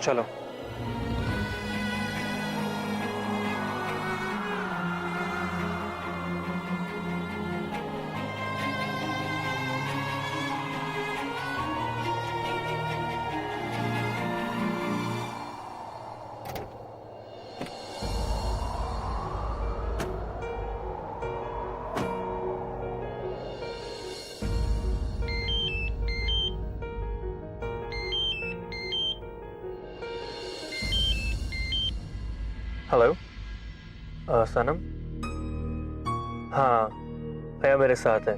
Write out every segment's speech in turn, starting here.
चलो। हेलो। सनम। हाँ, हया मेरे साथ है।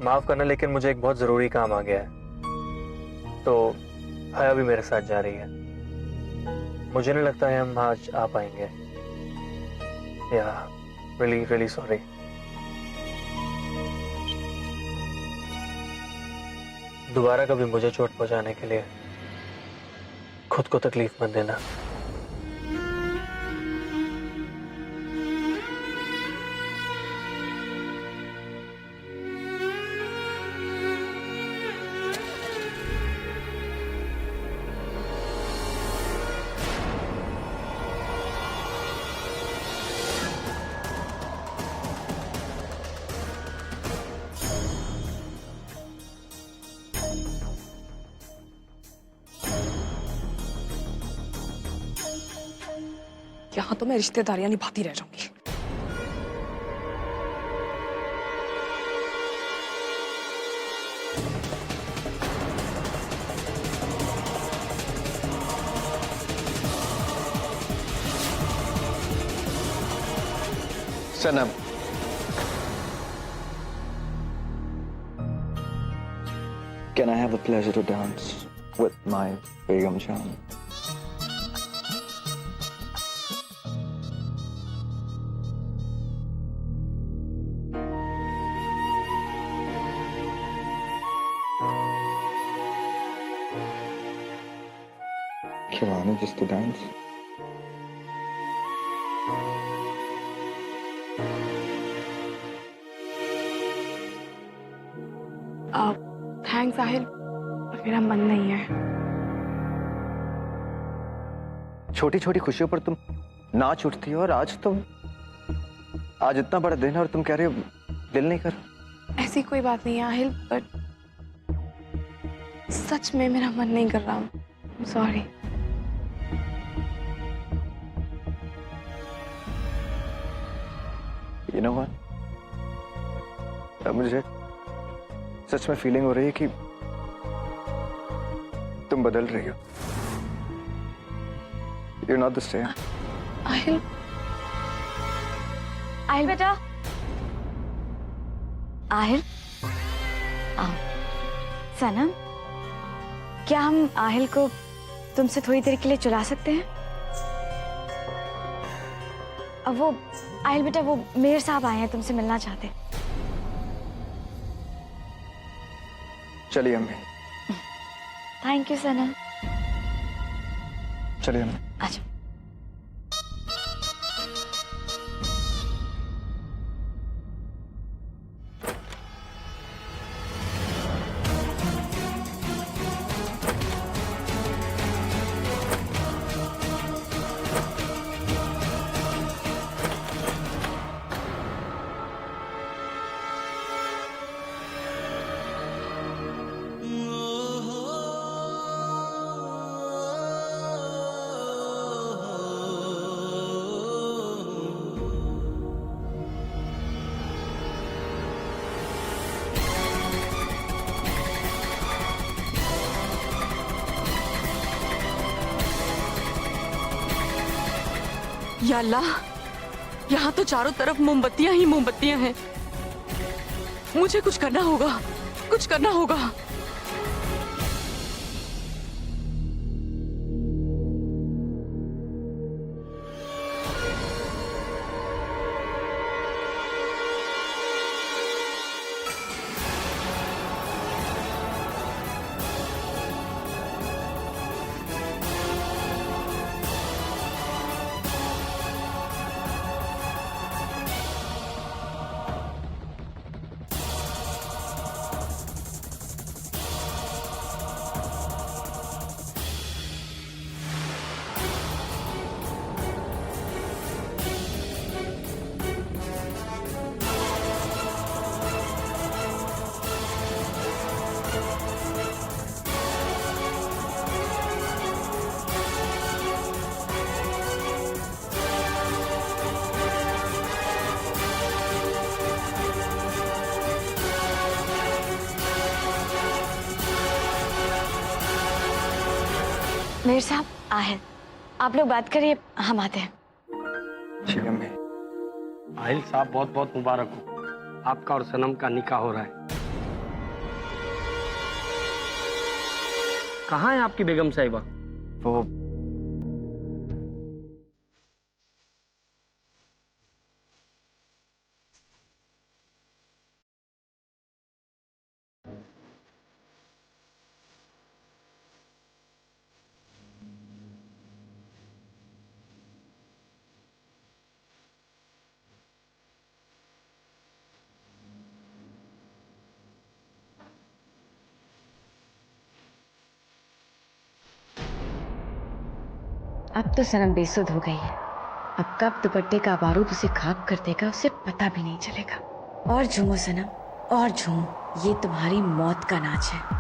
माफ करना, लेकिन मुझे एक बहुत जरूरी काम आ गया है, तो हया भी मेरे साथ जा रही है। मुझे नहीं लगता है हम आज आ पाएंगे। या रियली रियली सॉरी। दोबारा कभी मुझे चोट पहुंचाने के लिए खुद को तकलीफ मत देना। यहाँ तो मैं रिश्तेदारियां निभाती रह जाऊंगी। सनम, can I have the pleasure to dance with my Begum Jahan? Shivani, just to dance. Thanks Sahil, मेरा मन नहीं है। छोटी छोटी खुशियों पर तुम नाच उठती हो, और आज आज इतना बड़ा दिन है और तुम कह रहे हो दिल नहीं कर। ऐसी कोई बात नहीं है साहिल, बट सच में मेरा मन नहीं कर रहा। सॉरी। You know what? अब मुझे सच में फीलिंग हो रही है कि तुम बदल रही हो। You're not the same. साहिल, आहिल बेटा, आहिल आओ। सनम, क्या हम आहिल को तुमसे थोड़ी देर के लिए चुरा सकते हैं? अब वो आहिल बेटा, वो मेयर साहब आए हैं, तुमसे मिलना चाहते हैं। चलिए अम्मी। थैंक यू सनम। चलिए अम्मी। अच्छा। या अल्लाह, यहाँ तो चारों तरफ मोमबत्तियां ही मोमबत्तियां हैं। मुझे कुछ करना होगा, कुछ करना होगा। मेहर साहब, आहिल, आप लोग बात करिए, हम आते हैं। ठीक है। मैं आहिल साहब बहुत बहुत मुबारक हो, आपका और सनम का निकाह हो रहा है। कहाँ है आपकी बेगम साहिबा? वो अब तो सनम बेसुध हो गई है। अब कब दुपट्टे का बारूद उसे खाक कर देगा उसे पता भी नहीं चलेगा। और झूमो सनम, और झूमो, ये तुम्हारी मौत का नाच है।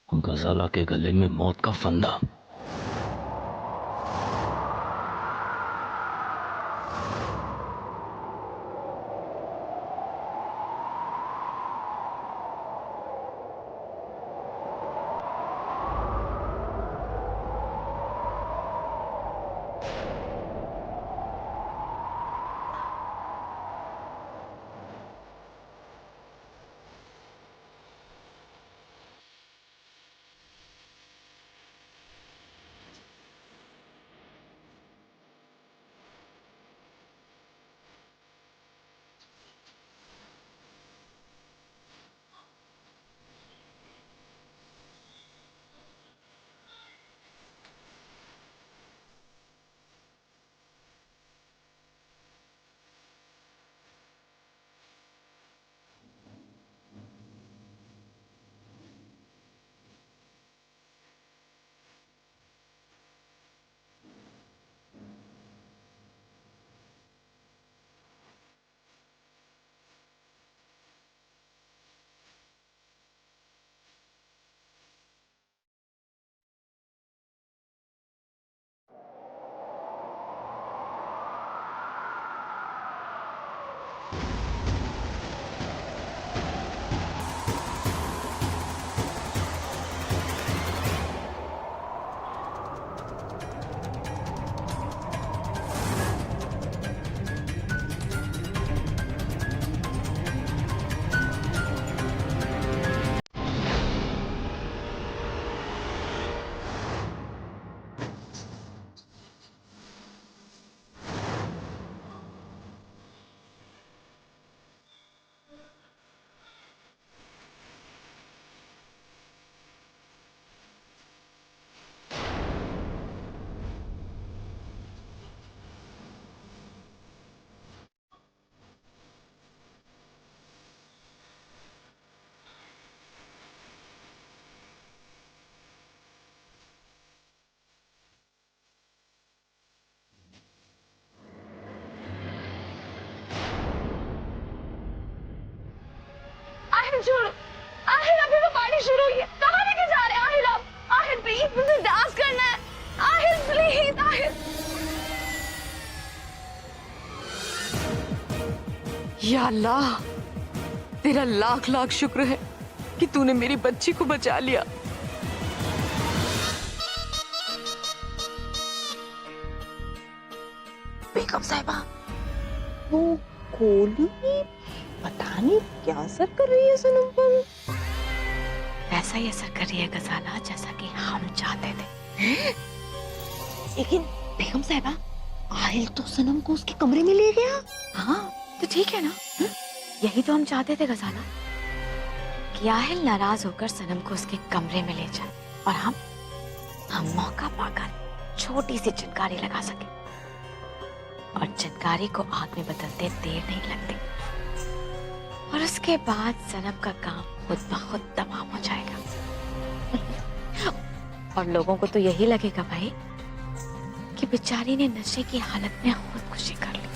गजाला के गले में मौत का फंदा। आहिल छोड़ो, आहिल अभी तो पार्टी शुरू हुई है, कहाँ लेके जा रहे हैं आहिल आप? आहिल प्लीज, मुझे डांस करना है, आहिल प्लीज, आहिल। या अल्लाह, तेरा लाख लाख शुक्र है कि तूने मेरी बच्ची को बचा लिया। बेगम साहिबा, वो गोली पता नहीं क्या असर कर रही है सनम पर। वैसा ही असर कर रही है गजाला जैसा कि हम चाहते थे। लेकिन बेगम साहिबा, आहिल तो सनम को उसके कमरे में ले गया। हाँ तो ठीक है ना, यही तो हम चाहते थे गजाला, कि आहिल नाराज होकर सनम को उसके कमरे में ले जाए और हम मौका पाकर छोटी सी चिंगारी लगा सके, और चिंगारी को आग में बदलते देर नहीं लगती, और उसके बाद सनम का काम खुद ब खुद तमाम हो जाएगा। और लोगों को तो यही लगेगा भाई कि बेचारी ने नशे की हालत में खुदकुशी कर ली।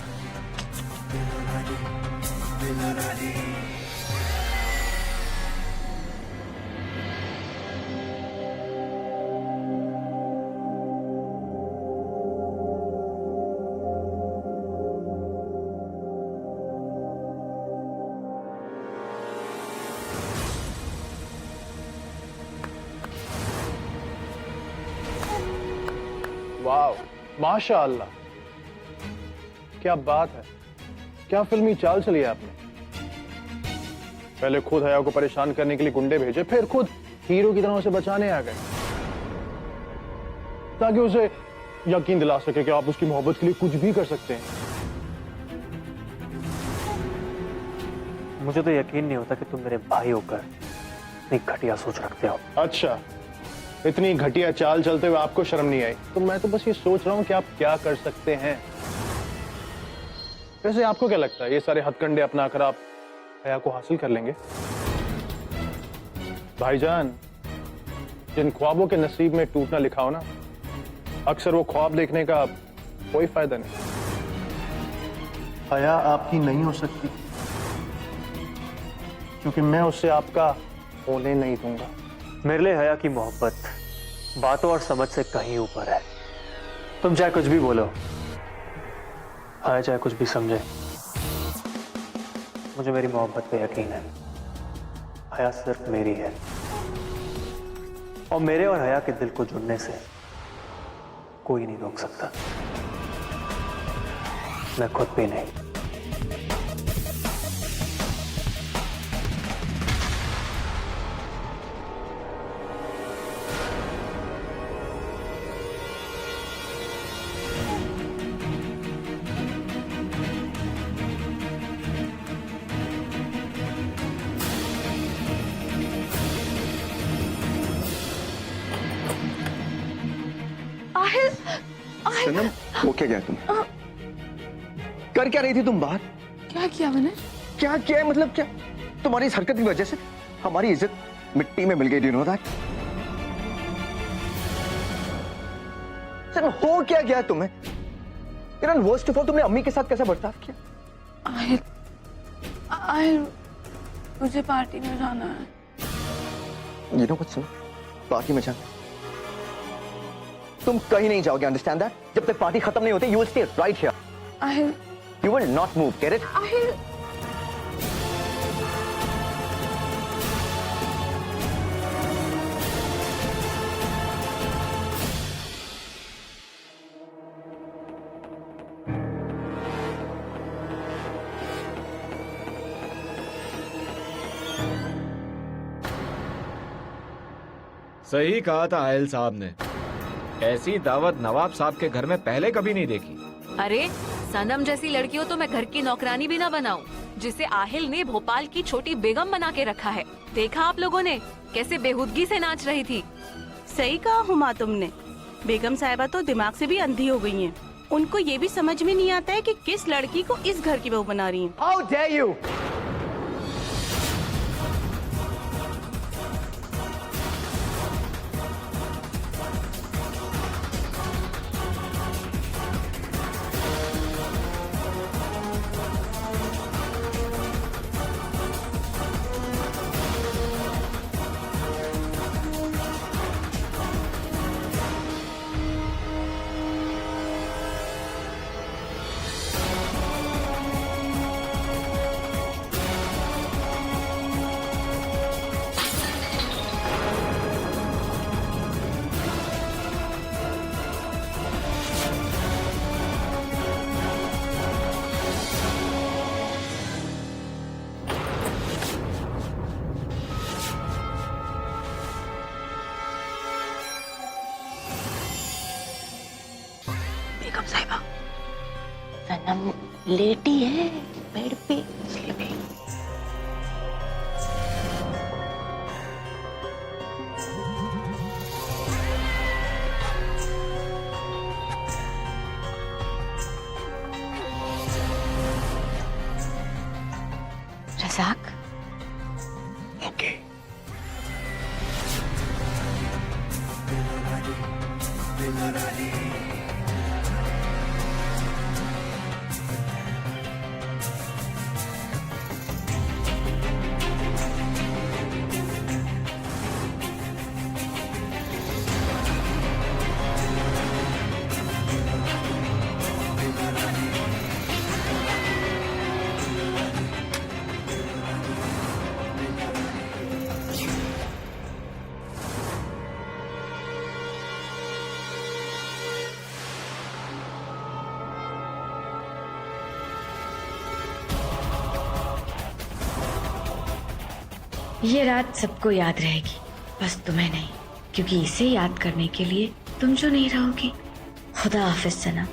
वाह, माशाअल्लाह, क्या बात है, क्या फिल्मी चाल चली है आपने। पहले खुद हया को परेशान करने के लिए गुंडे भेजे, फिर खुद हीरो की तरह उसे बचाने आ गए, ताकि उसे यकीन दिला सके कि आप उसकी मोहब्बत के लिए कुछ भी कर सकते हैं। मुझे तो यकीन नहीं होता कि तुम मेरे भाई होकर इतनी घटिया सोच रखते हो। अच्छा, इतनी घटिया चाल चलते हुए आपको शर्म नहीं आई? तो मैं तो बस ये सोच रहा हूं कि आप क्या कर सकते हैं। वैसे आपको क्या लगता है, ये सारे हथकंडे अपना कर आप हया को हासिल कर लेंगे? भाईजान, जिन ख्वाबों के नसीब में टूटना लिखा हो ना, अक्सर वो ख्वाब देखने का कोई फायदा नहीं। हया आपकी नहीं हो सकती, क्योंकि मैं उससे आपका होने नहीं दूंगा। मेरे लिए हया की मोहब्बत बातों और समझ से कहीं ऊपर है। तुम चाहे कुछ भी बोलो, हया चाहे कुछ भी समझे, मुझे मेरी मोहब्बत पे यकीन है। हया सिर्फ मेरी है, और मेरे और हया के दिल को जुड़ने से कोई नहीं रोक सकता, मैं खुद भी नहीं। सनम, वो क्या किया तुम? कर क्या रही थी तुम बाहर? क्या किया मैंने? क्या किया है मतलब क्या? तुम्हारी इस हरकत की वजह से हमारी इज्जत मिट्टी में मिल गई। You know that? सनम, हो क्या गया तुम्हें? इवन वर्स्ट ऑफ ऑल, तुमने अम्मी के साथ कैसा बर्ताव किया? आहिल, मुझे पार्टी में जाना है। You know what Sanam, party में जाना, तुम कहीं नहीं जाओगे। Understand that? जब तक पार्टी खत्म नहीं होती, you will stay right here. Aahil, you will not move, get it? Aahil, सही कहा था आयल साहब ने, ऐसी दावत नवाब साहब के घर में पहले कभी नहीं देखी। अरे सनम जैसी लड़की हो तो मैं घर की नौकरानी भी ना बनाऊं, जिसे आहिल ने भोपाल की छोटी बेगम बना के रखा है। देखा आप लोगों ने कैसे बेहूदगी से नाच रही थी। सही कहा हुमा तुमने, बेगम साहिबा तो दिमाग से भी अंधी हो गई हैं। उनको ये भी समझ में नहीं आता है कि किस लड़की को इस घर की बहू बना रही हैं। How dare you? बेगम साहिबा, सनम लेटी है बेड पे, इसलिए भी। रज़ाक, ओके। ये रात सबको याद रहेगी, बस तुम्हें नहीं, क्योंकि इसे याद करने के लिए तुम जो नहीं रहोगी। खुदा हाफिज सनम।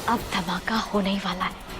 अब धमाका होने ही वाला है।